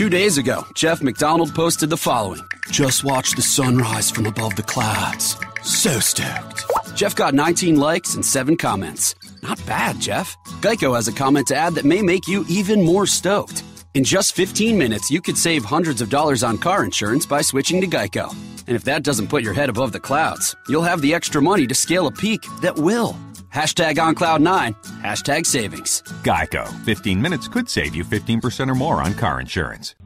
2 days ago, Jeff McDonald posted the following. Just watch the sunrise from above the clouds. So stoked. Jeff got 19 likes and 7 comments. Not bad, Jeff. Geico has a comment to add that may make you even more stoked. In just 15 minutes, you could save hundreds of dollars on car insurance by switching to Geico. And if that doesn't put your head above the clouds, you'll have the extra money to scale a peak that will. Hashtag on cloud 9, hashtag savings. Geico. 15 minutes could save you 15% or more on car insurance.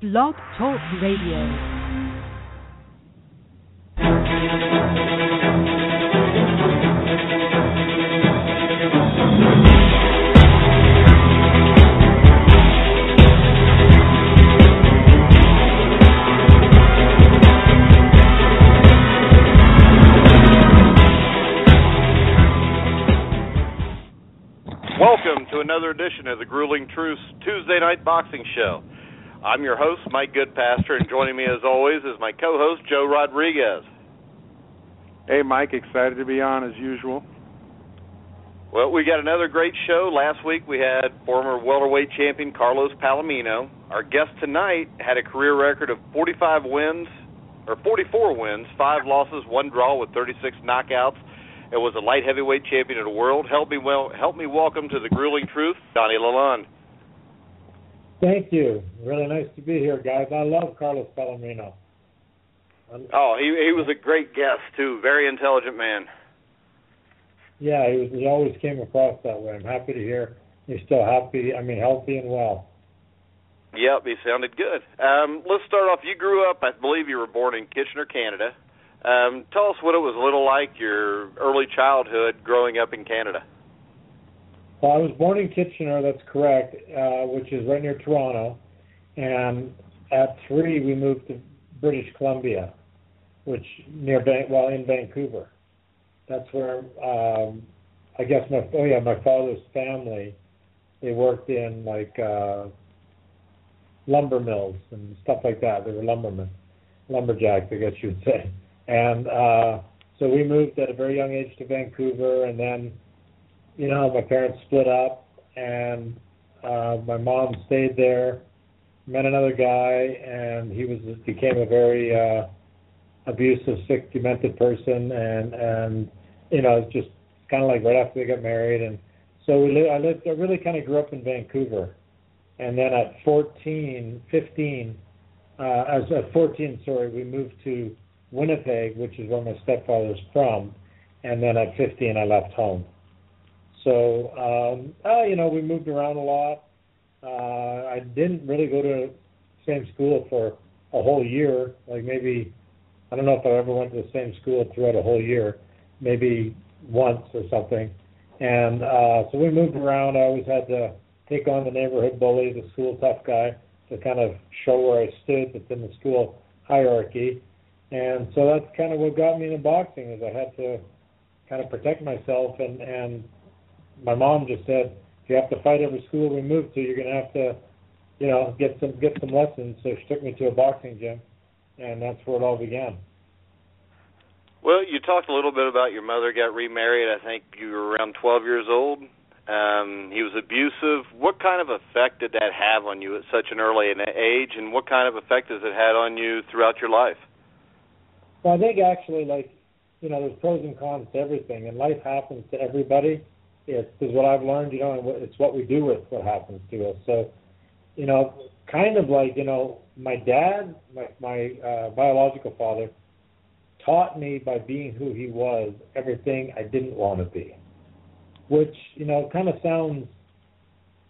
Blog Talk Radio. Welcome to another edition of the Grueling Truths Tuesday Night Boxing Show. I'm your host, Mike Goodpasture, and joining me as always is my co-host, Joe Rodriguez. Hey, Mike, excited to be on as usual. Well, we got another great show. Last week we had former welterweight champion Carlos Palomino. Our guest tonight had a career record of 44 wins, 5 losses, 1 draw with 36 knockouts. It was a light heavyweight champion of the world. Help me welcome to the Grueling Truth, Donny Lalonde. Thank you. Really nice to be here, guys. I love Carlos Palomino. Oh, he was a great guest, too. Very intelligent man. Yeah, he always came across that way. I'm happy to hear he's still healthy and well. Yep, he sounded good. Let's start off. You grew up, I believe you were born in Kitchener, Canada. Tell us what it was a little like, your early childhood growing up in Canada. Well, I was born in Kitchener, that's correct, which is right near Toronto. And at 3, we moved to British Columbia, which in Vancouver. That's where I guess my father's family, they worked in lumber mills and stuff like that. They were lumberjacks, I guess you would say. And so we moved at a very young age to Vancouver, and then, my parents split up, and my mom stayed there, met another guy, and he became a very abusive, sick, demented person, and it's just kind of like right after they got married, and so I really kind of grew up in Vancouver, and then at 14, we moved to Winnipeg, which is where my stepfather's from, and then at 15 I left home. So, we moved around a lot. I didn't really go to the same school for a whole year, maybe, I don't know if I ever went to the same school throughout a whole year, maybe once or something. And so we moved around. I always had to take on the neighborhood bully, the school tough guy, to kind of show where I stood within the school hierarchy. And so that's kind of what got me into boxing, is I had to kind of protect myself, and my mom just said, if you have to fight every school we move to, you're going to have to, get some lessons. So she took me to a boxing gym, and that's where it all began. Well, you talked a little bit about your mother got remarried. I think you were around 12 years old. He was abusive. What kind of effect did that have on you at such an early age, and what kind of effect has it had on you throughout your life? Well, I think actually, there's pros and cons to everything, and life happens to everybody. It's what I've learned, and it's what we do with what happens to us. So, kind of like, my dad, my biological father, taught me by being who he was everything I didn't want to be, which, kind of sounds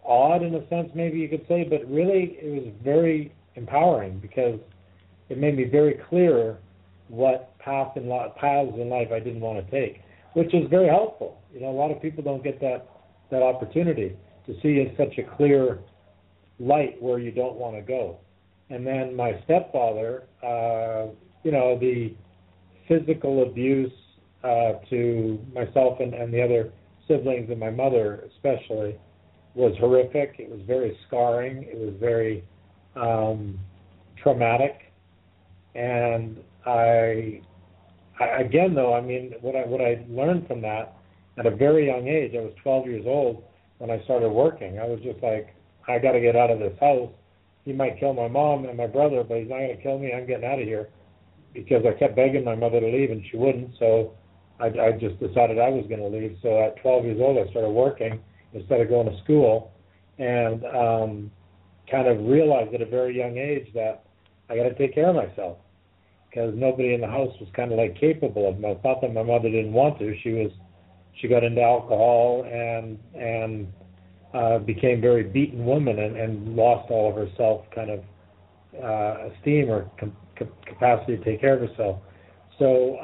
odd in a sense, maybe you could say, but really it was very empowering because it made me very clear what paths in life I didn't want to take, which is very helpful. A lot of people don't get that opportunity to see in such a clear light where you don't want to go. And then my stepfather, the physical abuse to myself and the other siblings and my mother especially was horrific. It was very scarring. It was very traumatic. And again, though, I mean, what I learned from that at a very young age, I was 12 years old when I started working. I was just like, I got to get out of this house. He might kill my mom and my brother, but he's not going to kill me. I'm getting out of here, because I kept begging my mother to leave, and she wouldn't. So I just decided I was going to leave. So at 12 years old, I started working instead of going to school, and kind of realized at a very young age that I got to take care of myself, because nobody in the house was kind of like capable of it. It's not that my mother didn't want to. She got into alcohol and became a very beaten woman and lost all of her self kind of esteem or capacity to take care of herself. So,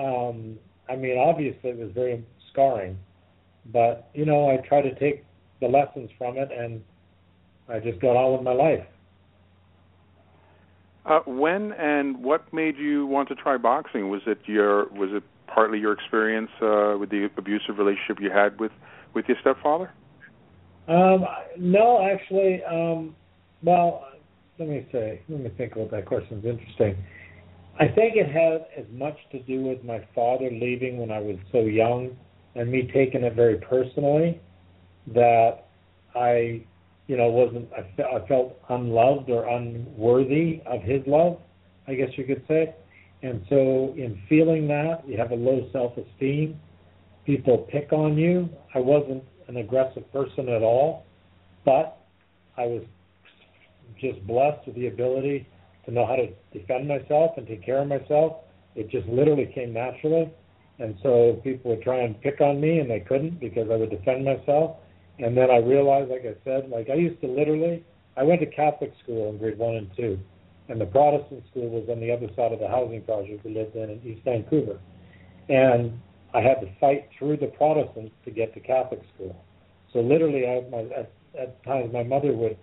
I mean, obviously it was very scarring, but, you know, I tried to take the lessons from it, and I just got on with my life. When and what made you want to try boxing? Was it partly your experience with the abusive relationship you had with your stepfather? No, actually. Well, let me think about that question. It's interesting. I think it had as much to do with my father leaving when I was so young, and me taking it very personally, that I felt unloved or unworthy of his love, I guess you could say. And so in feeling that, you have a low self-esteem, people pick on you. I wasn't an aggressive person at all, but I was just blessed with the ability to know how to defend myself and take care of myself. It just literally came naturally. And so people would try and pick on me, and they couldn't, because I would defend myself. And then I realized, like I said, I went to Catholic school in grade 1 and 2, and the Protestant school was on the other side of the housing project we lived in East Vancouver. And I had to fight through the Protestants to get to Catholic school. So literally, at times my mother would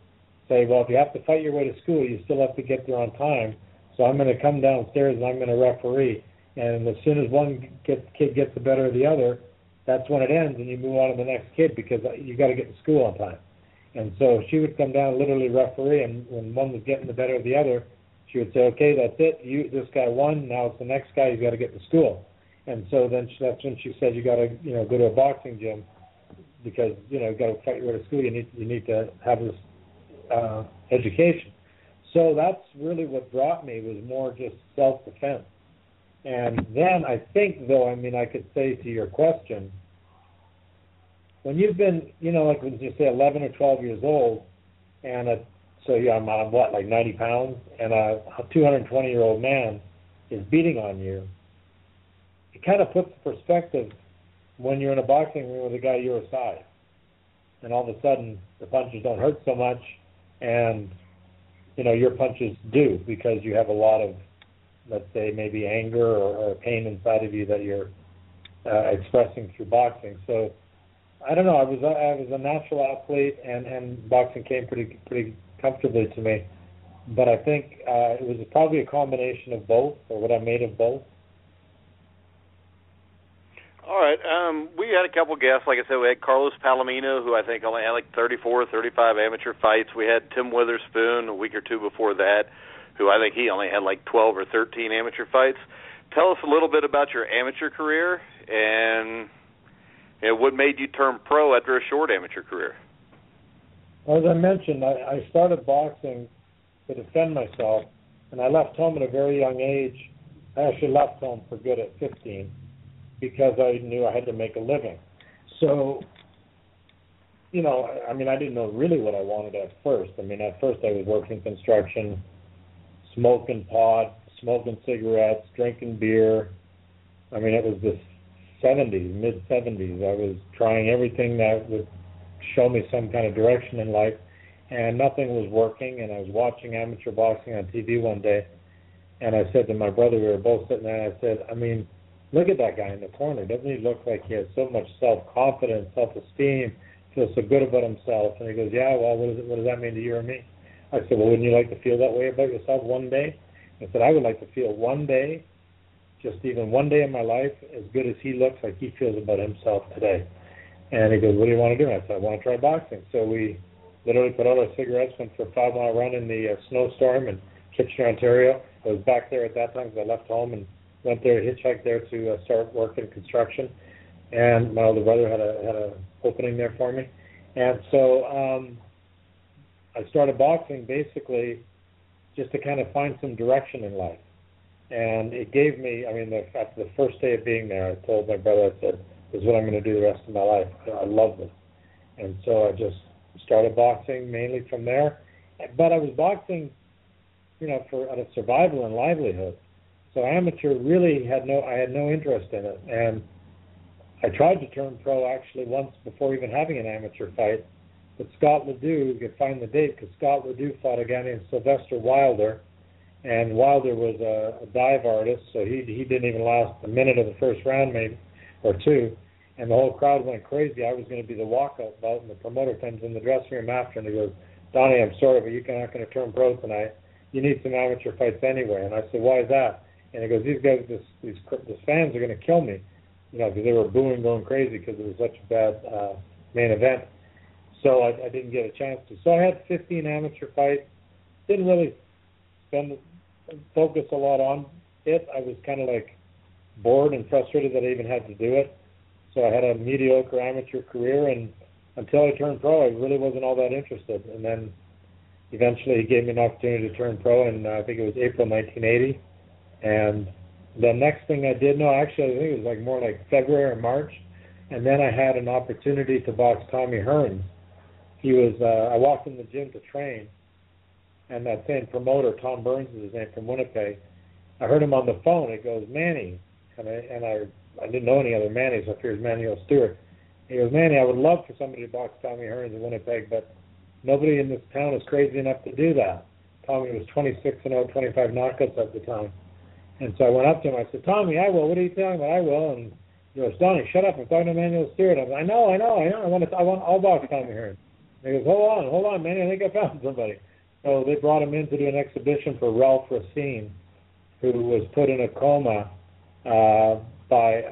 say, well, if you have to fight your way to school, you still have to get there on time. So I'm going to come downstairs and I'm going to referee. And as soon as one kid gets the better of the other, that's when it ends, and you move on to the next kid, because you got to get to school on time. And so she would come down, literally referee, and when one was getting the better of the other, she would say, okay, that's it. This guy won. Now it's the next guy. You got to get to school. And so then that's when she said, you got to go to a boxing gym, because you got to fight your way to school. You need to have this education. So that's really what brought me, was more just self-defense. And then I think, though, I could say to your question, when you've been, like when you say 11 or 12 years old, and I'm on what, like 90 pounds, and a 220-year-old man is beating on you, it kind of puts the perspective when you're in a boxing ring with a guy your size, and all of a sudden the punches don't hurt so much, and your punches do, because you have a lot of, let's say, maybe anger or pain inside of you that you're expressing through boxing. So I don't know. I was a natural athlete, and boxing came pretty comfortably to me. But I think it was probably a combination of both, or what I made of both. All right. We had a couple guests. Like I said, we had Carlos Palomino, who I think only had like 34 or 35 amateur fights. We had Tim Witherspoon a week or two before that, who I think he only had like 12 or 13 amateur fights. Tell us a little bit about your amateur career, and what made you turn pro after a short amateur career. As I mentioned, I started boxing to defend myself, and I left home at a very young age. I actually left home for good at 15, because I knew I had to make a living. So, I didn't know really what I wanted at first. At first I was working construction, smoking pot, smoking cigarettes, drinking beer. It was the 70s, mid-70s. I was trying everything that would show me some kind of direction in life, and nothing was working. And I was watching amateur boxing on TV one day, and I said to my brother, we were both sitting there, and I said, look at that guy in the corner. Doesn't he look like he has so much self-confidence, self-esteem, feels so good about himself? And he goes, yeah, well, what does that mean to you or me? I said, well, wouldn't you like to feel that way about yourself one day? I said, I would like to feel one day, just even one day in my life, as good as he looks like he feels about himself today. And he goes, what do you want to do? And I said, I want to try boxing. So we literally put out our cigarettes, went for a 5-mile run in the snowstorm in Kitchener, Ontario. I was back there at that time because I left home and went there, hitchhiked there to start work in construction, and my older brother had a opening there for me, and so I started boxing basically just to kind of find some direction in life, and it gave me. I mean, after the first day of being there, I told my brother, I said, "This is what I'm going to do the rest of my life. I love this," and so I just started boxing mainly from there. But I was boxing, for out of survival and livelihood. So amateur really had no interest in it, and I tried to turn pro actually once before even having an amateur fight. But Scott Ledoux, you could find the date, because Scott Ledoux fought a guy named Sylvester Wilder, and Wilder was a dive artist, so he didn't even last a minute of the first round, maybe, or two, and the whole crowd went crazy. I was going to be the walkout bout, and the promoter comes in the dressing room after, and he goes, "Donny, I'm sorry, but you're not going to turn pro tonight. You need some amateur fights anyway." And I said, "Why is that?" And he goes, "These guys, these fans are going to kill me," because they were booing, going crazy because it was such a bad main event. So I didn't get a chance to. So I had 15 amateur fights. Didn't really focus a lot on it. I was kind of like bored and frustrated that I even had to do it. So I had a mediocre amateur career, and until I turned pro, I really wasn't all that interested. And then eventually he gave me an opportunity to turn pro, and I think it was April 1980. And the next thing I did, I think it was more like February or March, and then I had an opportunity to box Tommy Hearns. He was, I walked in the gym to train, and that same promoter, Tom Burns is his name, from Winnipeg, I heard him on the phone. He goes, "Manny," and I didn't know any other Manny, so I figured it was Manuel Stewart. He goes, "Manny, I would love for somebody to box Tommy Hearns in Winnipeg, but nobody in this town is crazy enough to do that." Tommy was 26-0, 25 knockouts at the time. And so I went up to him. I said, "Tommy, I will. What are you telling me? I will." And he goes, "Donny, shut up. I'm talking to Manuel Stewart." I'm like, I know. I'll box Tommy Hearns. And he goes, hold on, Manny. I think I found somebody. So they brought him in to do an exhibition for Ralph Racine, who was put in a coma by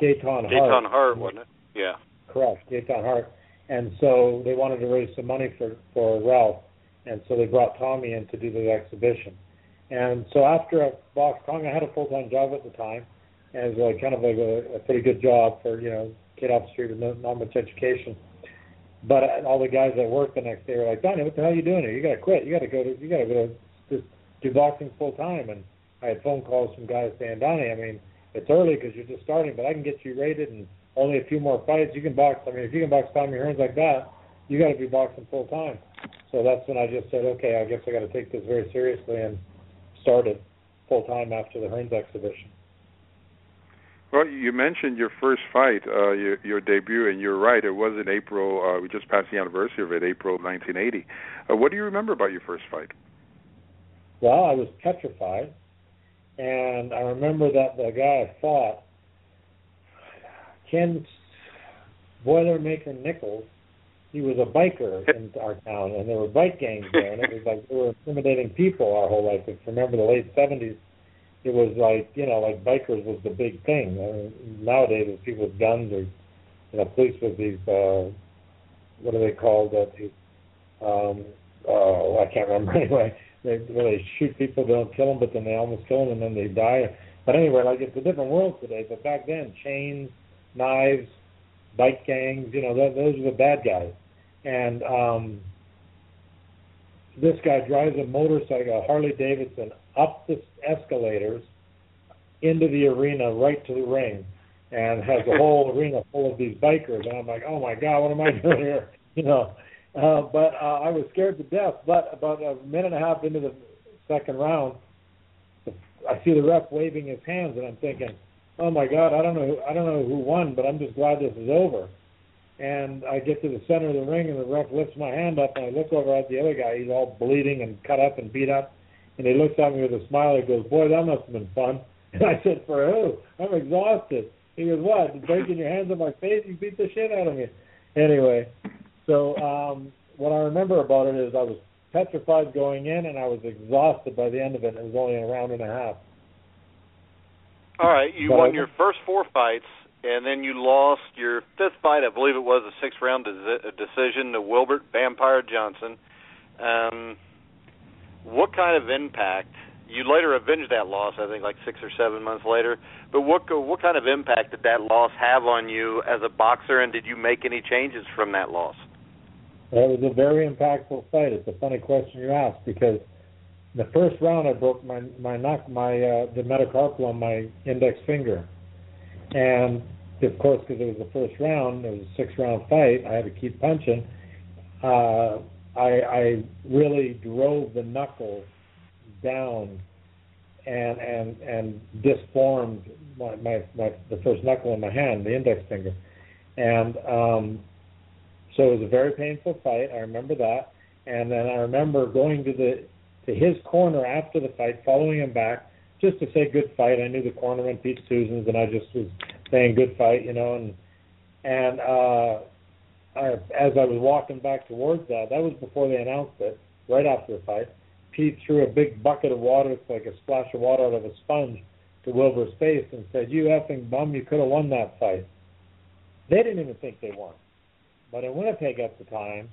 Gaetan Hart. Gaetan Hart, wasn't it? Yeah. Correct, Gaetan Hart. And so they wanted to raise some money for Ralph, and so they brought Tommy in to do the exhibition. And so after I boxed Tommy, I had a full-time job at the time, and it was kind of like a pretty good job for, kid off the street with not much education. But all the guys that worked the next day were like, "Donny, what the hell are you doing here? You got to quit. You got to go to just do boxing full time." And I had phone calls from guys saying, "Donny, I mean, it's early because you're just starting, but I can get you rated and only a few more fights. You can box. I mean, if you can box Tommy Hearns like that, you got to be boxing full time." So that's when I just said, "Okay, I guess I got to take this very seriously," and started full time after the Hearns exhibition. Well, you mentioned your first fight, your debut, and you're right. It was in April. We just passed the anniversary of it, April 1980. What do you remember about your first fight? Well, I was petrified, and I remember that the guy I fought, Ken Boilermaker Nichols, he was a biker in our town, and there were bike gangs there, and it was like we were intimidating people our whole life. If you remember the late 70s, it was like, like bikers was the big thing. I mean, nowadays it's people with guns or, police with these, what are they called? I can't remember anyway. They shoot people, they don't kill them, but then they almost kill them and then they die. But anyway, like it's a different world today. But back then, chains, knives, bike gangs, those are the bad guys. And this guy drives a motorcycle, a Harley Davidson, up the escalators into the arena, right to the ring, and has a whole arena full of these bikers. And I'm like, oh my God, what am I doing here? But I was scared to death. But about a minute and a half into the second round, I see the ref waving his hands, and I'm thinking, oh my God, I don't know who won, but I'm just glad this is over. And I get to the center of the ring, and the ref lifts my hand up, and I look over at the other guy. He's all bleeding and cut up and beat up. And he looks at me with a smile. He goes, "Boy, that must have been fun." And I said, "For who? I'm exhausted." He goes, "What? Breaking your hands on my face? You beat the shit out of me." Anyway, so what I remember about it is I was petrified going in, and I was exhausted by the end of it. It was only a round and a half. All right, you won your first 4 fights, and then you lost your 5th fight. I believe it was a 6th-round decision to Wilbert Vampire Johnson. What kind of impact, You later avenged that loss, I think, like 6 or 7 months later. But what kind of impact did that loss have on you as a boxer, and did you make any changes from that loss? Well, it was a very impactful fight. It's a funny question you asked, because in the first round I broke the metacarpal on my index finger. And, of course, because it was the first round, it was a 6-round fight, I had to keep punching. I really drove the knuckle down and disformed the first knuckle in my hand, the index finger, and so it was a very painful fight. I remember that, and then I remember going to his corner after the fight, following him back just to say good fight. I knew the corner went Pete Susans, and I just was saying good fight, and as I was walking back towards that was before they announced it, right after the fight. Pete threw a big bucket of water, it's like a splash of water out of a sponge, to Wilbur's face and said, "You effing bum, you could have won that fight." They didn't even think they won. But in Winnipeg at the time,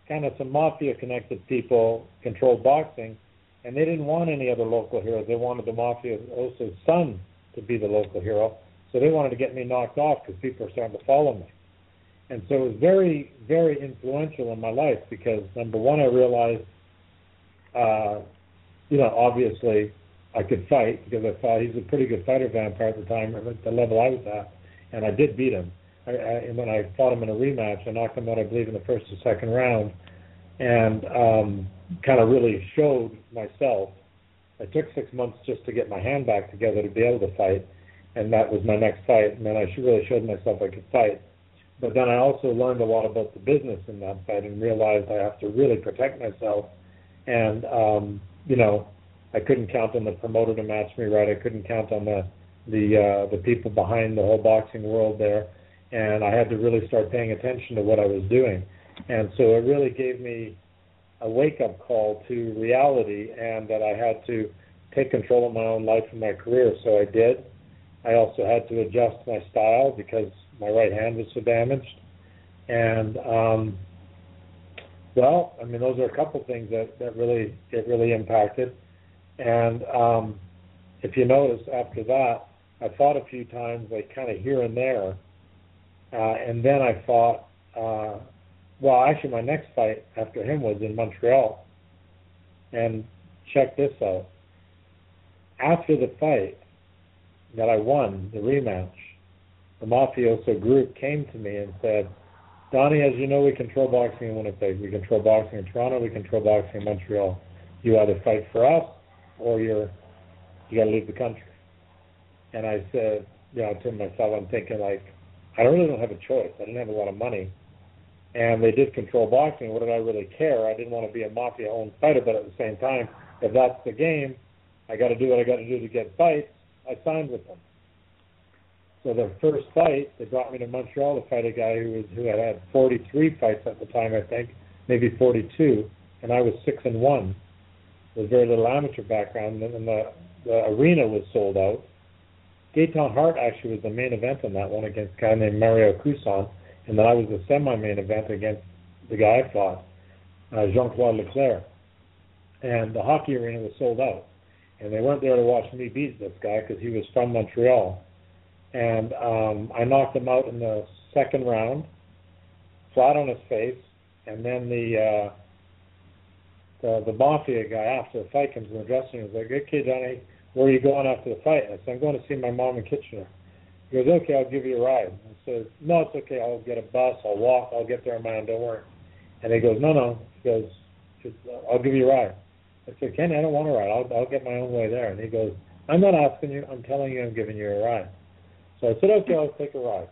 kind of some mafia-connected people controlled boxing, and they didn't want any other local heroes. They wanted the mafioso's son to be the local hero, so they wanted to get me knocked off because people were starting to follow me. And so it was very, very influential in my life because, number one, I realized obviously I could fight because I thought he's a pretty good fighter, Vampire, at the time, at the level I was at, and I did beat him. And when I fought him in a rematch, I knocked him out, I believe, in the first or second round, and kind of really showed myself. It took 6 months just to get my hand back together to be able to fight, and that was my next fight, and then I really showed myself I could fight. But then I also learned a lot about the business in that fight and realized I have to really protect myself. And, I couldn't count on the promoter to match me right. I couldn't count on the people behind the whole boxing world there. And I had to really start paying attention to what I was doing. And so it really gave me a wake-up call to reality and that I had to take control of my own life and my career. So I did. I also had to adjust my style because my right hand was so damaged. And, those are a couple things that really impacted. And if you notice, after that, I fought a few times, like kind of here and there. And then I fought, actually my next fight after him was in Montreal. And check this out. After the fight that I won, the rematch, the mafioso group came to me and said, "Donny, as you know, we control boxing in Winnipeg. We control boxing in Toronto. We control boxing in Montreal. You either fight for us or you got to leave the country." And I said, to myself, I'm thinking, I really don't have a choice. I didn't have a lot of money. And they did control boxing. What did I really care? I didn't want to be a mafia-owned fighter, but at the same time, if that's the game, I got to do what I got to do to get fights. I signed with them. So the first fight, they brought me to Montreal to fight a guy who had 43 fights at the time, I think, maybe 42, and I was 6-1 with very little amateur background, and the arena was sold out. Gaetan Hart actually was the main event in that one against a guy named Mario Couson, and then I was the semi-main event against the guy I fought, Jean-Claude Leclerc. And the hockey arena was sold out, and they weren't there to watch me beat this guy because he was from Montreal. And I knocked him out in the second round, flat on his face, and then the mafia guy after the fight comes in the dressing room and is like, "Okay, Donny, where are you going after the fight?" I said, "I'm going to see my mom in Kitchener." He goes, "Okay, I'll give you a ride." I said, "No, it's okay. I'll get a bus. I'll walk. I'll get there on my own. Don't worry." And he goes, "No." He goes, "I'll give you a ride." I said, "Kenny, I don't want a ride. I'll get my own way there." And he goes, "I'm not asking you. I'm telling you I'm giving you a ride." So I said, "Okay, I'll take a ride."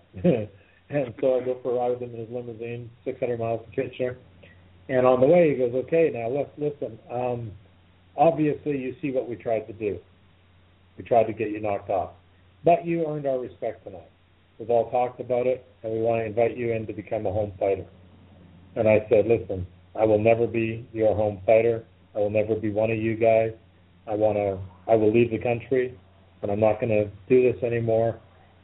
And so I go for a ride with him in his limousine, 600 miles to Kitchener. And on the way, he goes, "Okay, now listen, obviously you see what we tried to do. We tried to get you knocked off. But you earned our respect tonight. We've all talked about it, and we want to invite you in to become a home fighter." And I said, "Listen, I will never be your home fighter. I will never be one of you guys. I will leave the country, and I'm not going to do this anymore.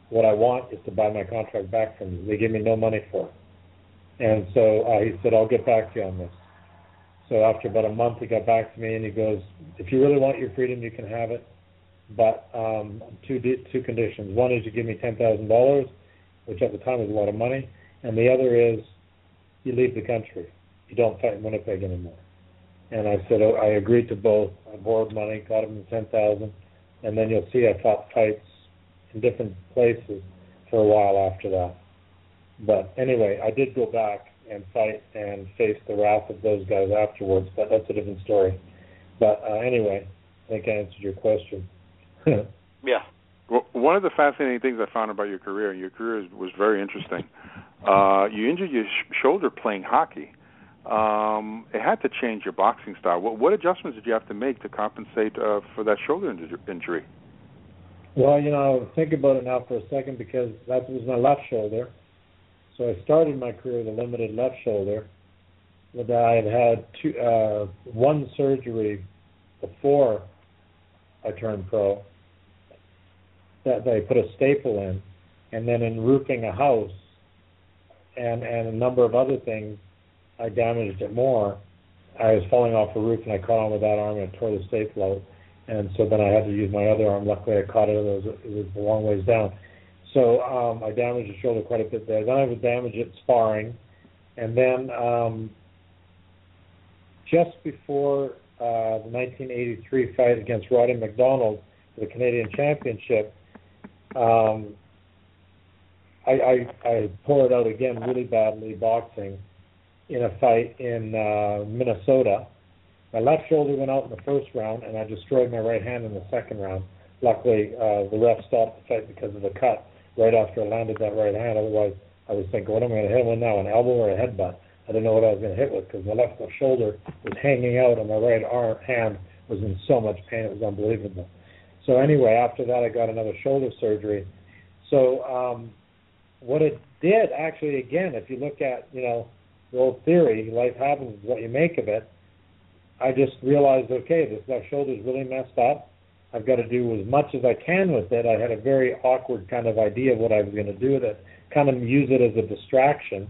What I want is to buy my contract back from you. They give me no money for it." And so he said, "I'll get back to you on this." So after about a month, he got back to me and he goes, if you really want your freedom, you can have it, but two conditions. One is you give me $10,000, which at the time was a lot of money, and the other is you leave the country. You don't fight in Winnipeg anymore. And I said, I agreed to both. I borrowed money, got him the $10,000, and then you'll see I fought fights in different places for a while after that. But anyway, I did go back and fight and face the wrath of those guys afterwards, but that's a different story. But anyway, I think I answered your question. Yeah. Well, one of the fascinating things I found about your career was very interesting. You injured your shoulder playing hockey. It had to change your boxing style. What adjustments did you have to make to compensate for that shoulder injury? Well, think about it now for a second, because that was my left shoulder. So I started my career with a limited left shoulder. But I had one surgery before I turned pro that they put a staple in, and then in roofing a house and a number of other things, I damaged it more. I was falling off a roof and I caught on with that arm and I tore the staple out, and so then I had to use my other arm. Luckily, I caught it. It was a long ways down. So I damaged the shoulder quite a bit there. Then I would damage it sparring, and then just before the 1983 fight against Roddy McDonald for the Canadian Championship, I tore it out again really badly boxing in a fight in Minnesota. My left shoulder went out in the first round, and I destroyed my right hand in the second round. Luckily, the ref stopped the fight because of the cut right after I landed that right hand. Otherwise, I was thinking, what am I going to hit with now, an elbow or a headbutt? I didn't know what I was going to hit with, because my left shoulder was hanging out and my right hand was in so much pain. It was unbelievable. So anyway, after that, I got another shoulder surgery. So what it did, actually, again, if you look at, the old theory, life happens is what you make of it, I just realized, okay, this left shoulder is really messed up. I've got to do as much as I can with it. I had a very awkward kind of idea of what I was going to do with it, kind of use it as a distraction.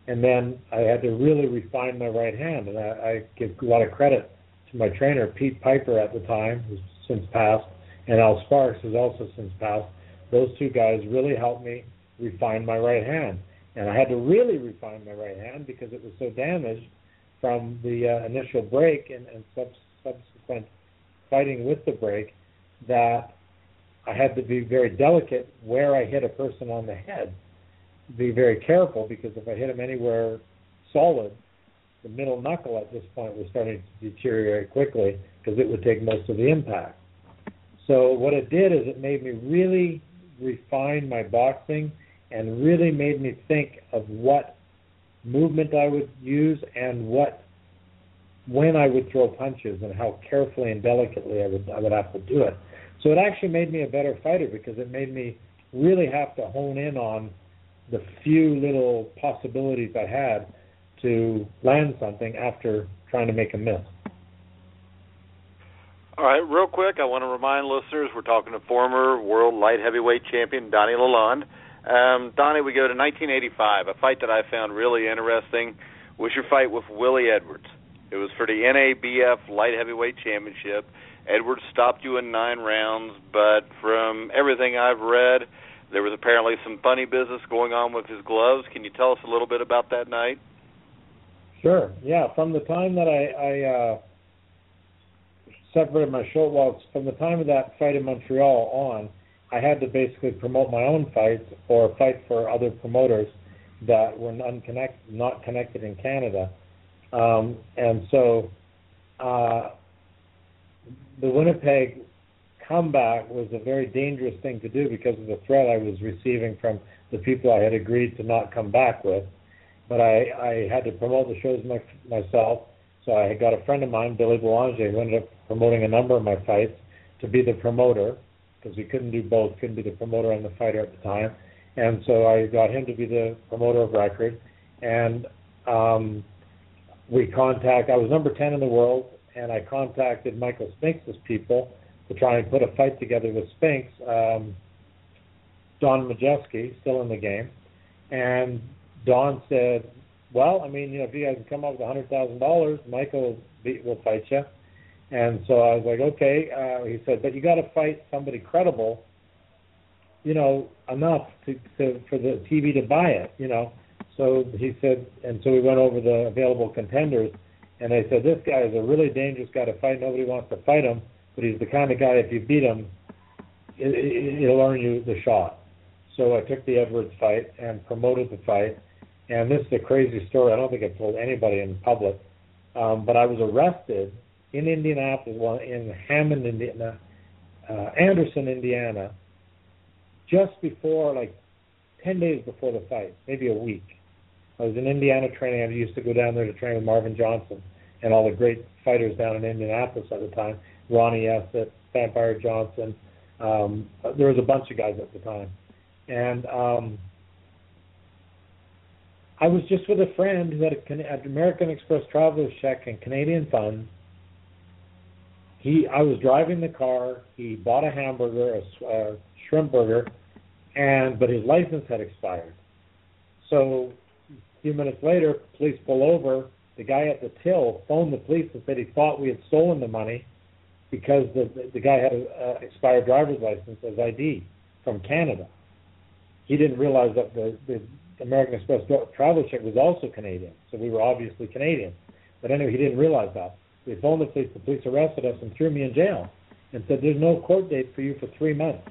And then I had to really refine my right hand. And I give a lot of credit to my trainer, Pete Piper at the time, who's since passed, and Al Sparks, who's also since passed. Those two guys really helped me refine my right hand. And I had to really refine my right hand because it was so damaged from the initial break and subsequent fighting with the break, that I had to be very delicate where I hit a person on the head. Be very careful, because if I hit him anywhere solid, the middle knuckle at this point was starting to deteriorate quickly, because it would take most of the impact. So what it did is it made me really refine my boxing and really made me think of what movement I would use and when I would throw punches and how carefully and delicately I would have to do it. So it actually made me a better fighter, because it made me really have to hone in on the few little possibilities I had to land something after trying to make a miss. All right, real quick, I want to remind listeners we're talking to former world light heavyweight champion Donny Lalonde. Donny, we go to 1985. A fight that I found really interesting was your fight with Willie Edwards. It was for the NABF light heavyweight championship. Edwards stopped you in 9 rounds, but from everything I've read, there was apparently some funny business going on with his gloves. Can you tell us a little bit about that night? Sure. Yeah, from the time that I separated my shoulder, well, from the time of that fight in Montreal on, I had to basically promote my own fights or fight for other promoters that were not connected in Canada. And so the Winnipeg comeback was a very dangerous thing to do because of the threat I was receiving from the people I had agreed to not come back with. But I had to promote the shows myself, so I got a friend of mine, Billy Boulanger, who ended up promoting a number of my fights, to be the promoter, because we couldn't do both, couldn't be the promoter and the fighter at the time. And so I got him to be the promoter of record. And I was number 10 in the world, and I contacted Michael Spinks' people to try and put a fight together with Spinks, Don Majewski, still in the game. And Don said, well, I mean, if you guys can come up with $100,000, Michael will fight you. And so I was like, okay. He said, but you got to fight somebody credible, enough for the TV to buy it, So he said, and so we went over the available contenders, and they said, this guy is a really dangerous guy to fight. Nobody wants to fight him, but he's the kind of guy, if you beat him, it'll earn you the shot. So I took the Edwards fight and promoted the fight. And this is a crazy story. I don't think I've told anybody in public. But I was arrested in Indianapolis, in Hammond, Indiana, Anderson, Indiana, just before, 10 days before the fight, maybe a week. I was in Indiana training. I used to go down there to train with Marvin Johnson and all the great fighters down in Indianapolis at the time. Ronnie Essett, Vampire Johnson. There was a bunch of guys at the time. And I was just with a friend who had an American Express traveler's check and Canadian funds. I was driving the car. He bought a hamburger, a shrimp burger, but his license had expired. So a few minutes later, police pull over. The guy at the till phoned the police and said he thought we had stolen the money because the guy had an expired driver's license as ID from Canada. He didn't realize that the American Express travel check was also Canadian, so we were obviously Canadian. But anyway, he didn't realize that. We phoned the police arrested us and threw me in jail and said, there's no court date for you for 3 months.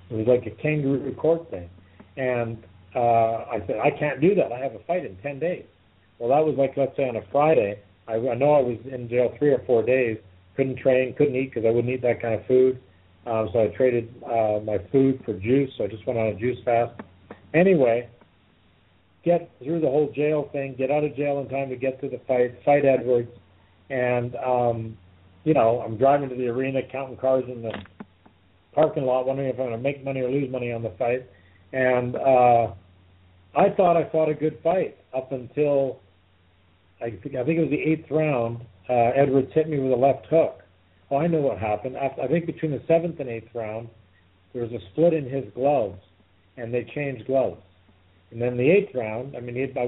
It was like a kangaroo court thing. And I said, I can't do that. I have a fight in 10 days. Well, that was let's say on a Friday. I know I was in jail 3 or 4 days, couldn't train, couldn't eat because I wouldn't eat that kind of food. So I traded my food for juice, so I just went on a juice fast. Anyway, get through the whole jail thing, get out of jail in time to get to the fight Edwards. And, I'm driving to the arena, counting cars in the parking lot, wondering if I'm going to make money or lose money on the fight. And I thought I fought a good fight up until, I think it was the 8th round. Edwards hit me with a left hook. Oh, I know what happened. I think between the 7th and 8th round, there was a split in his gloves, and they changed gloves. And then the 8th round,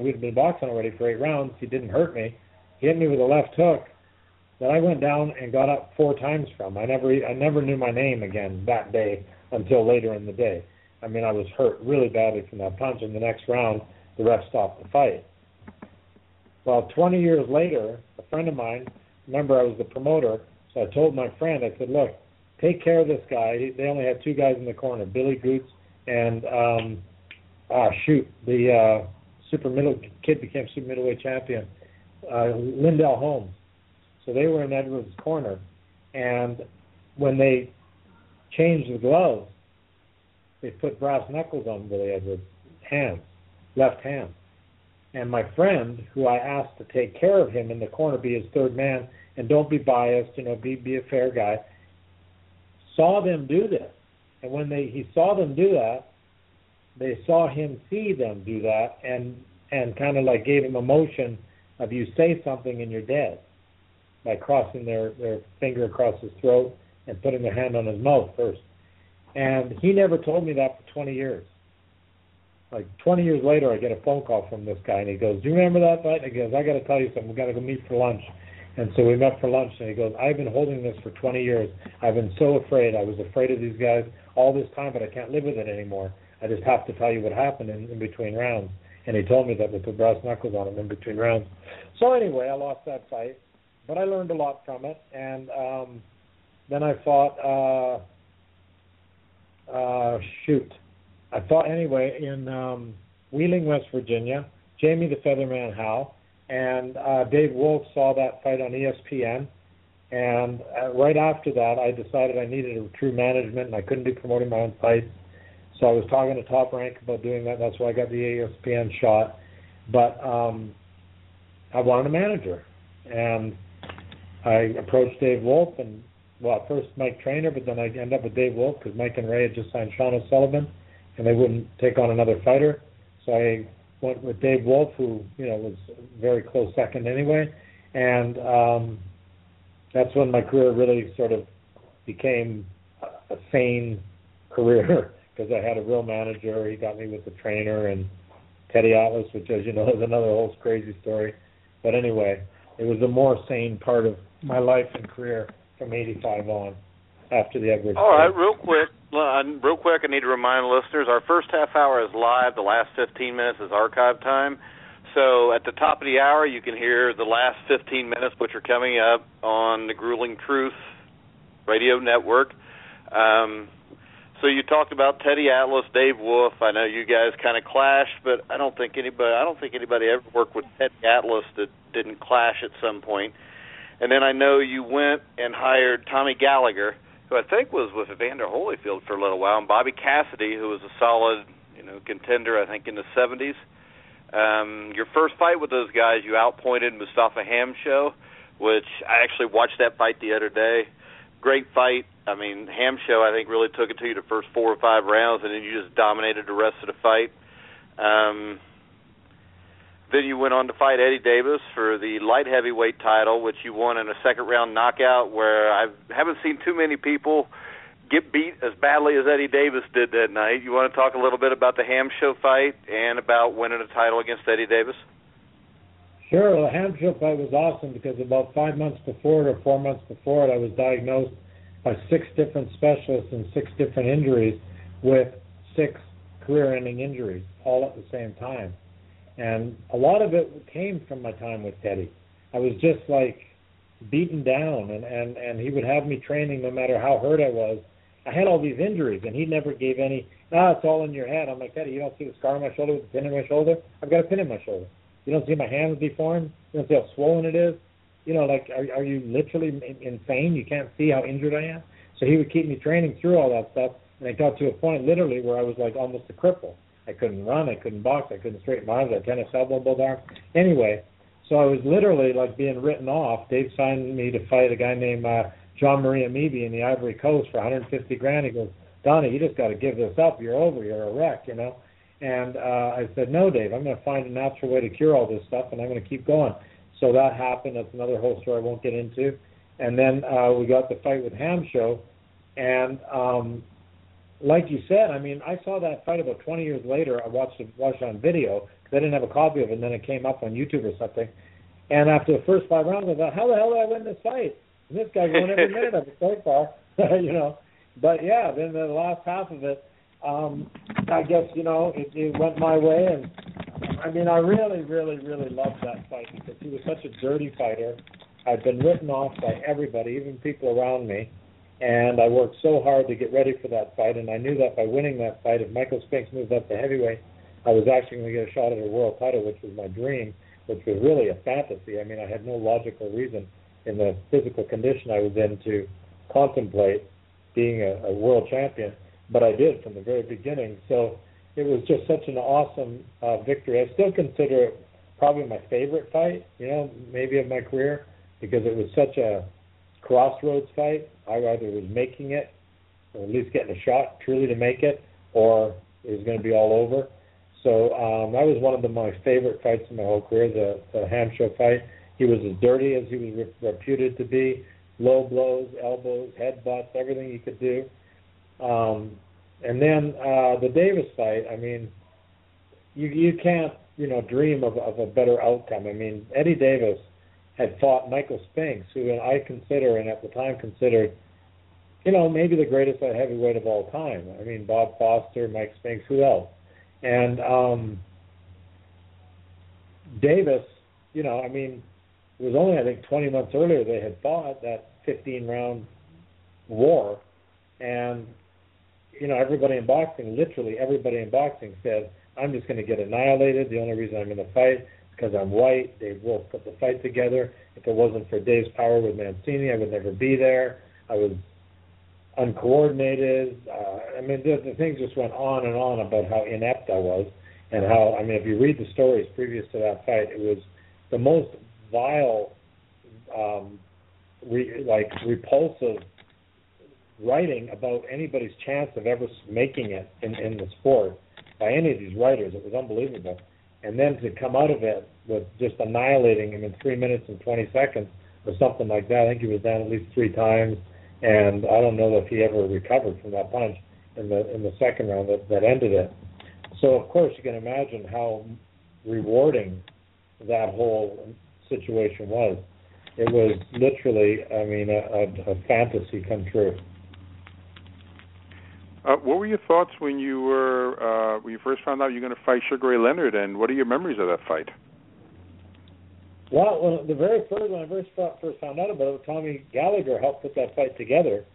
we'd been boxing already for 8 rounds. He didn't hurt me. He hit me with a left hook that I went down and got up 4 times from. I never knew my name again that day until later in the day. I was hurt really badly from that punch. In the next round, the ref stopped the fight. Well, 20 years later, a friend of mine, remember I was the promoter, so I told my friend, I said, look, take care of this guy. They only had 2 guys in the corner, Billy Goots and, the kid became super middleweight champion, Lindell Holmes. So they were in Edwards' corner. And when they changed the gloves, they put brass knuckles on Billy Edwards' hands, left hand. And my friend, who I asked to take care of him in the corner, be his third man, and don't be biased, be a fair guy, saw them do this. And when he saw them do that, they saw him see them do that and kind of gave him a motion of you say something and you're dead by crossing their finger across his throat and putting their hand on his mouth first. And he never told me that for 20 years. 20 years later, I get a phone call from this guy, and he goes, do you remember that fight? And he goes, I got to tell you something. We've got to go meet for lunch. And so we met for lunch, and he goes, I've been holding this for 20 years. I've been so afraid. I was afraid of these guys all this time, but I can't live with it anymore. I just have to tell you what happened in between rounds. And he told me that they put brass knuckles on him in between rounds. So anyway, I lost that fight, but I learned a lot from it. And then I fought, I fought anyway in Wheeling, West Virginia, Jamie the Featherman Howe, and Dave Wolf saw that fight on ESPN. And right after that, I decided I needed a true management, and I couldn't be promoting my own fights. So I was talking to Top Rank about doing that. That's why I got the ESPN shot. But I wanted a manager. And I approached Dave Wolf, and, at first Mike Trainer, but then I ended up with Dave Wolf because Mike and Ray had just signed Sean O'Sullivan, and they wouldn't take on another fighter. So I went with Dave Wolf, who, was a very close second anyway. And that's when my career really sort of became a sane career because I had a real manager. He got me with the trainer and Teddy Atlas, which, as you know, is another whole crazy story. But anyway, it was a more sane part of my life and career from 85 on after the Edwards. All right, real quick, I need to remind listeners, our first half hour is live. The last 15 minutes is archive time. So at the top of the hour, you can hear the last 15 minutes, which are coming up on the Grueling Truth radio network. So you talked about Teddy Atlas, Dave Wolf. I know you guys kind of clashed, but I don't think anybody ever worked with Teddy Atlas that didn't clash at some point. And then I know you went and hired Tommy Gallagher, who I think was with Evander Holyfield for a little while, and Bobby Cassidy, who was a solid, contender, I think, in the 70s. Your first fight with those guys, you outpointed Mustafa Hamsho, which I actually watched that fight the other day. Great fight. I mean, Hamsho, I think, really took it to you the first 4 or 5 rounds, and then you just dominated the rest of the fight. Then you went on to fight Eddie Davis for the light heavyweight title, which you won in a second-round knockout, where I haven't seen too many people get beat as badly as Eddie Davis did that night. You want to talk a little bit about the Hamsho fight and about winning a title against Eddie Davis? Sure. The Hamsho fight was awesome because about 5 months before it or 4 months before it, I was diagnosed by 6 different specialists and 6 different injuries with 6 career-ending injuries all at the same time. And a lot of it came from my time with Teddy. I was just like beaten down, and he would have me training no matter how hurt I was. I had all these injuries, and he never gave any, it's all in your head. I'm like, Teddy, you don't see the scar on my shoulder with the pin in my shoulder? I've got a pin in my shoulder. You don't see my hands deformed? You don't see how swollen it is? Are you literally insane? You can't see how injured I am? So he would keep me training through all that stuff, and I got to a point literally where I was like almost a cripple. I couldn't run, I couldn't box, I couldn't straighten my arms, I had tennis elbow in both arms. Anyway, so I was literally like being written off. Dave signed me to fight a guy named John Marie Amibi in the Ivory Coast for $150,000. He goes, Donny, you just got to give this up. You're over. You're a wreck, And I said, no, Dave, I'm going to find a natural way to cure all this stuff, and I'm going to keep going. So that happened. That's another whole story I won't get into. And then we got the fight with Hamsho, and like you said, I mean, I saw that fight about 20 years later. I watched it on video because I didn't have a copy of it, and then it came up on YouTube or something. And after the first 5 rounds, I thought, how the hell did I win this fight? And this guy's won every minute of it so far, But, yeah, then the last half of it, I guess, it went my way. And, I mean, I really, really, really loved that fight because he was such a dirty fighter. I'd been written off by everybody, even people around me. And I worked so hard to get ready for that fight, and I knew that by winning that fight, if Michael Spinks moved up to heavyweight, I was actually going to get a shot at a world title, which was my dream, which was really a fantasy. I mean, I had no logical reason in the physical condition I was in to contemplate being a world champion, but I did from the very beginning. So it was just such an awesome victory. I still consider it probably my favorite fight, maybe of my career, because it was such a crossroads fight. I either was making it, or at least getting a shot truly to make it, or it was going to be all over. So that was one of my favorite fights in my whole career, the Hamsho fight. He was as dirty as he was reputed to be, low blows, elbows, headbutts, everything he could do. And then the Davis fight, I mean, you can't, dream of a better outcome. I mean, Eddie Davis had fought Michael Spinks, who I consider, and at the time considered, maybe the greatest light heavyweight of all time. I mean, Bob Foster, Mike Spinks, who else? And Davis, I mean, it was only, I think, 20 months earlier they had fought that 15-round war. And, everybody in boxing, literally everybody in boxing said, I'm just going to get annihilated. The only reason I'm in the fight because I'm white. Dave Wolf put the fight together. If it wasn't for Dave's power with Mancini, I would never be there. I was uncoordinated. I mean, the things just went on and on about how inept I was and how, I mean, if you read the stories previous to that fight, it was the most vile, repulsive writing about anybody's chance of ever making it in the sport by any of these writers. It was unbelievable. And then to come out of it with just annihilating him in 3 minutes and 20 seconds or something like that. I think he was down at least 3 times, and I don't know if he ever recovered from that punch in the second round that ended it. So, of course, you can imagine how rewarding that whole situation was. It was literally, a fantasy come true. What were your thoughts when you first found out you were going to fight Sugar Ray Leonard, and what are your memories of that fight? Well, the very first, when I first found out about it, Tommy Gallagher helped put that fight together,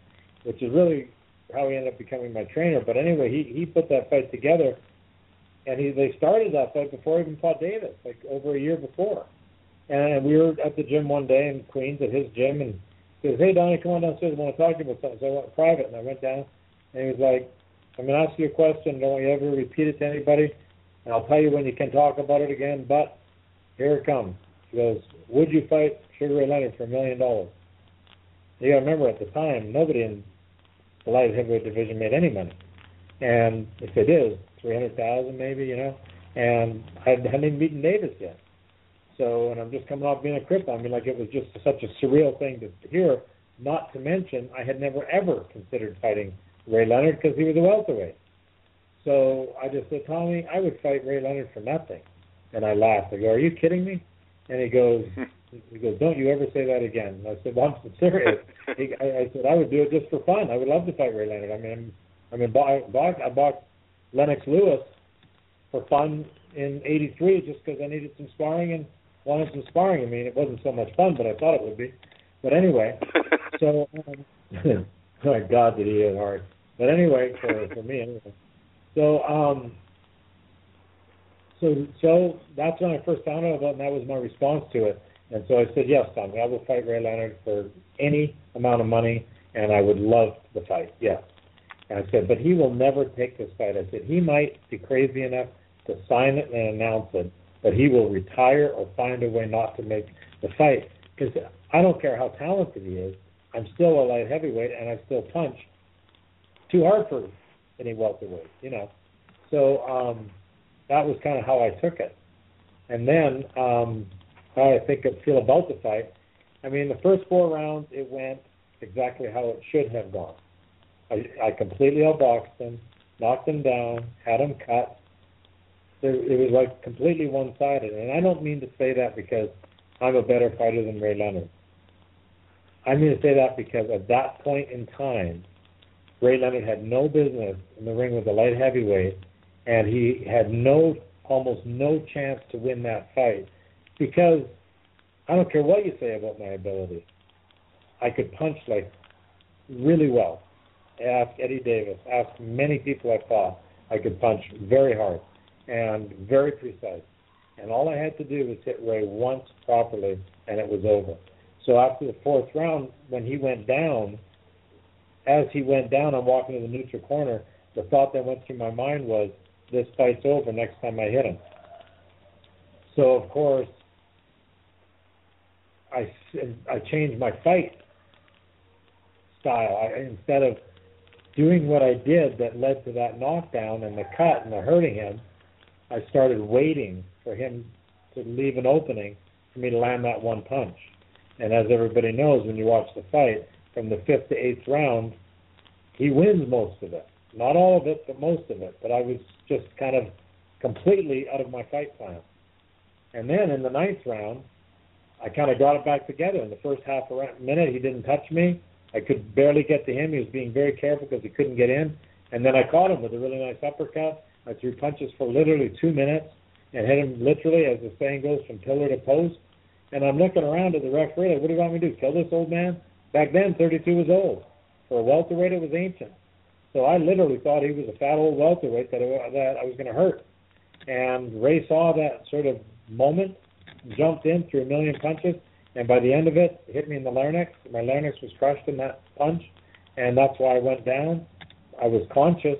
which is really how he ended up becoming my trainer. But anyway, he put that fight together, and they started that fight before I even fought Davis, like over a year before. And we were at the gym one day in Queens at his gym, and he goes, "Hey, Donny, come on downstairs. I want to talk to you about something." So I went private, and I went down, and he was like, "I'm going to ask you a question. Don't you ever repeat it to anybody, and I'll tell you when you can talk about it again, but here it comes." He goes, "Would you fight Sugar Ray Leonard for $1 million?" You got to remember, at the time, nobody in the light heavyweight division made any money, and if they did, $300,000 maybe, and I hadn't even beaten Davis yet. So, and I'm just coming off being a cripple. It was just such a surreal thing to hear. Not to mention, I had never ever considered fighting Ray Leonard because he was a welterweight. So I just said, "Tommy, I would fight Ray Leonard for nothing." And I laughed. I go, "Are you kidding me?" And he goes, "Don't you ever say that again." And I said, "Well, I'm serious." I said, "I would do it just for fun. I would love to fight Ray Leonard. I boxed Lennox Lewis for fun in '83 just because I needed some sparring and wanted some sparring. It wasn't so much fun, but I thought it would be. But anyway, so oh my God, did he hit hard? But anyway, for me anyway. So that's when I first found out about it, and that was my response to it. And so I said, "Yes, Tommy, I will fight Ray Leonard for any amount of money, and I would love the fight, yes." And I said, "But he will never take this fight." I said, "He might be crazy enough to sign it and announce it, but he will retire or find a way not to make the fight. Because I don't care how talented he is, I'm still a light heavyweight, and I still punch too hard for any welterweight, So that was kind of how I took it. And then how I feel about the fight, the first 4 rounds, it went exactly how it should have gone. I completely outboxed him, knocked him down, had him cut. It was like completely one-sided. And I don't mean to say that because I'm a better fighter than Ray Leonard. I mean to say that because at that point in time, Ray Leonard had no business in the ring with a light heavyweight, and he had almost no chance to win that fight because I don't care what you say about my ability. I could punch really well. Ask Eddie Davis, ask many people I fought. I could punch very hard and very precise. And all I had to do was hit Ray once properly, and it was over. So after the 4th round, when he went down, as he went down, I'm walking to the neutral corner, the thought that went through my mind was, this fight's over next time I hit him. So, of course, I changed my fight style. Instead of doing what I did that led to that knockdown and the cut and the hurting him, I started waiting for him to leave an opening for me to land that one punch. And as everybody knows, when you watch the fight, from the 5th to 8th round, he wins most of it. Not all of it, but most of it. But I was just kind of completely out of my fight plan. And then in the 9th round, I kind of got it back together. In the first half a minute, he didn't touch me. I could barely get to him. He was being very careful because he couldn't get in. And then I caught him with a really nice uppercut. I threw punches for literally 2 minutes and hit him literally, as the saying goes, from pillar to post. And I'm looking around at the referee, like, what do you want me to do, kill this old man? Back then, 32 was old. For a welterweight, it was ancient. So I literally thought he was a fat old welterweight that I was going to hurt. And Ray saw that sort of moment, jumped in, threw a million punches, and by the end of it, hit me in the larynx. My larynx was crushed in that punch, and that's why I went down. I was conscious.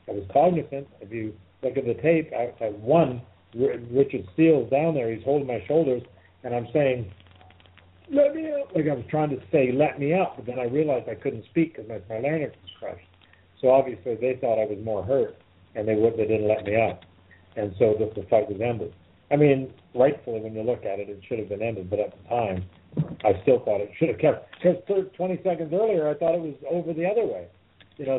I was cognizant. If you look at the tape, I won. Richard Steele's down there. He's holding my shoulders, and I'm saying, "Let me out." Like I was trying to say, "Let me out," but then I realized I couldn't speak because my larynx was crushed. So obviously they thought I was more hurt, and they didn't let me out. And so the fight was ended. Rightfully, when you look at it, it should have been ended, but at the time, I still thought it should have kept. Because 20 seconds earlier, I thought it was over the other way.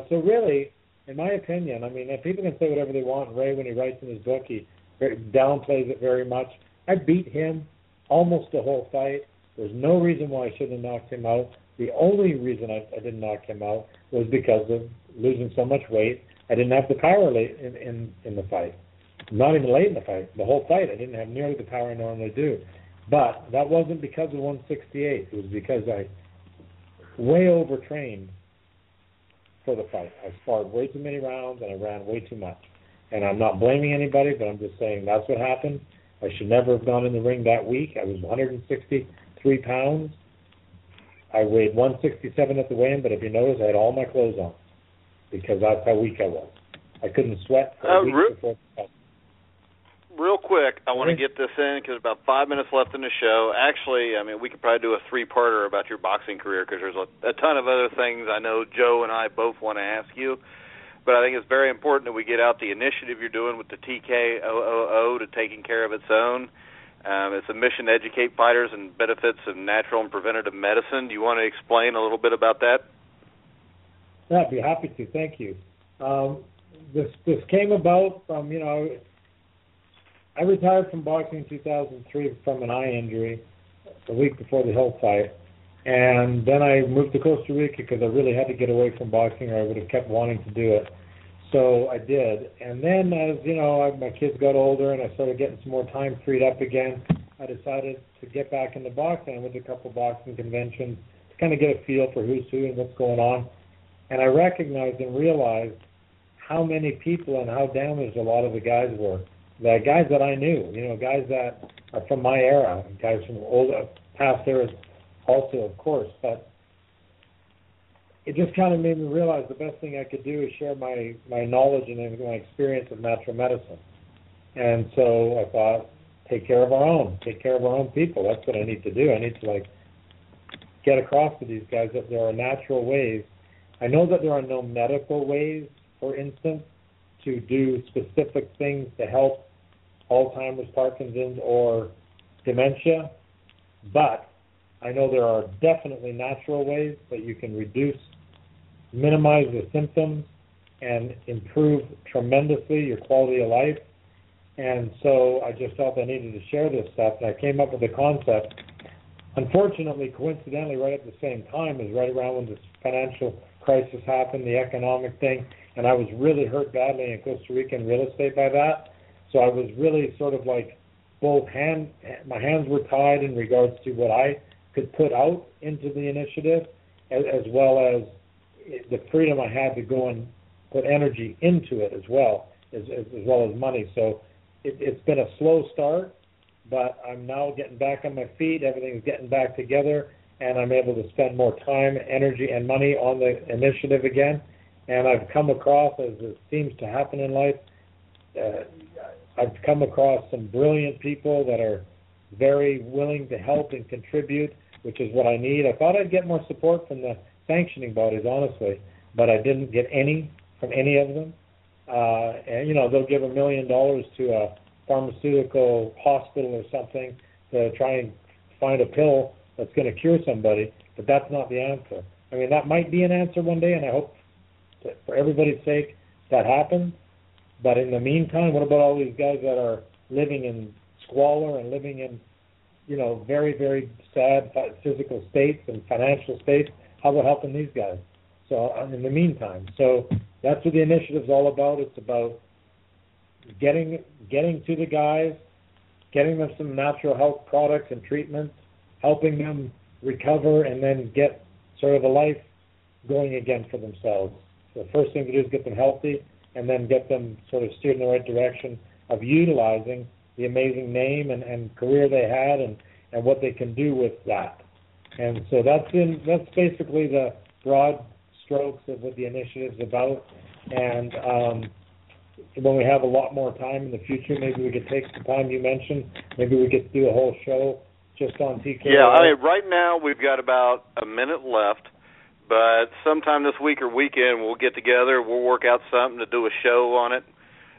So really, in my opinion, I mean, if people can say whatever they want, Ray, when he writes in his book, he downplays it very much. I beat him almost the whole fight. There's no reason why I shouldn't have knocked him out. The only reason I didn't knock him out was because of losing so much weight. I didn't have the power late in the fight. Not even late in the fight. The whole fight, I didn't have nearly the power I normally do. But that wasn't because of 168. It was because I way overtrained for the fight. I sparred way too many rounds, and I ran way too much. And I'm not blaming anybody, but I'm just saying that's what happened. I should never have gone in the ring that week. I was 163 pounds. I weighed 167 at the weigh-in, but if you notice, I had all my clothes on because that's how weak I was. I couldn't sweat for a week before the fight. Real quick, I want to get this in because about 5 minutes left in the show. Actually, I mean, we could probably do a three-parter about your boxing career because there's a ton of other things I know Joe and I both want to ask you. But I think it's very important that we get out the initiative you're doing with the TKOO to taking care of its own. It's a mission to educate fighters and benefits of natural and preventative medicine. Do you want to explain a little bit about that? Yeah, I'd be happy to. Thank you. This came about from, I retired from boxing in 2003 from an eye injury a week before the Hill fight. And then I moved to Costa Rica because I really had to get away from boxing or I would have kept wanting to do it. So I did. And then as, my kids got older and I started getting some more time freed up again, I decided to get back into boxing. I went to a couple boxing conventions to kind of get a feel for who's who and what's going on. And I recognized and realized how many people and how damaged a lot of the guys were. The guys that I knew, guys that are from my era, guys from older, past eras also, of course. But it just kind of made me realize the best thing I could do is share my knowledge and my experience of natural medicine. And so I thought, take care of our own people. That's what I need to do. I need to, get across to these guys that there are natural ways. I know that there are no medical ways, for instance, to do specific things to help Alzheimer's, Parkinson's, or dementia, but I know there are definitely natural ways that you can minimize the symptoms and improve tremendously your quality of life. And so I just felt I needed to share this stuff, and I came up with a concept. Unfortunately, coincidentally, right at the same time is right around when this financial crisis happened, the economic thing, and I was really hurt badly in Costa Rica in real estate by that. So I was really sort of my hands were tied in regards to what I could put out into the initiative, as well as the freedom I had to go and put energy into it as well as money. So it's been a slow start, but I'm now getting back on my feet. Everything's getting back together, and I'm able to spend more time, energy, and money on the initiative again. And I've come across, as it seems to happen in life, I've come across some brilliant people that are very willing to help and contribute, which is what I need. I thought I'd get more support from the sanctioning bodies, honestly, but I didn't get any from any of them. And, they'll give $1 million to a pharmaceutical hospital or something to try and find a pill that's going to cure somebody, but that's not the answer. I mean, that might be an answer one day, and I hope that for everybody's sake that happens. But in the meantime, what about all these guys that are living in squalor and living in, very, very sad physical states and financial states? How about helping these guys? So in the meantime, so that's what the initiative's all about. It's about getting to the guys, getting them some natural health products and treatments, helping them recover, and then get sort of a life going again for themselves. So the first thing to do is get them healthy, and then get them sort of steered in the right direction of utilizing the amazing name and career they had and what they can do with that. And so that's basically the broad strokes of what the initiative's about. And when we have a lot more time in the future, maybe we could take the time you mentioned. Maybe we could do a whole show just on TKO. Yeah, right now we've got about a minute left. But sometime this week or weekend, we'll get together. We'll work out something to do a show on it.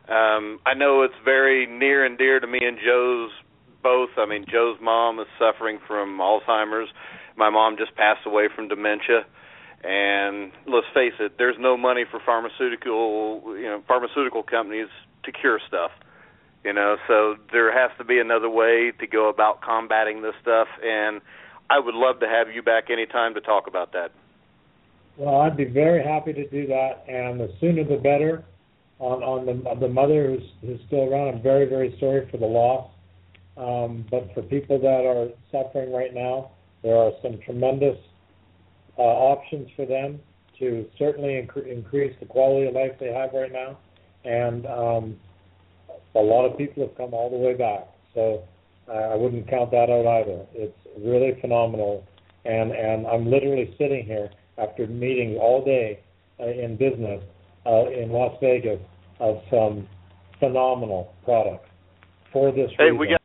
I know it's very near and dear to me and Joe's both. I mean, Joe's mom is suffering from Alzheimer's. My mom just passed away from dementia. And let's face it, there's no money for pharmaceutical companies to cure stuff. So there has to be another way to go about combating this stuff, and I would love to have you back anytime to talk about that. Well, I'd be very happy to do that, and the sooner the better. On the mother who's still around, I'm very, very sorry for the loss. But for people that are suffering right now, there are some tremendous options for them to certainly increase the quality of life they have right now. And a lot of people have come all the way back. So I wouldn't count that out either. It's really phenomenal. And I'm literally sitting here after meetings all day in business in Las Vegas of some phenomenal products for this reason. We got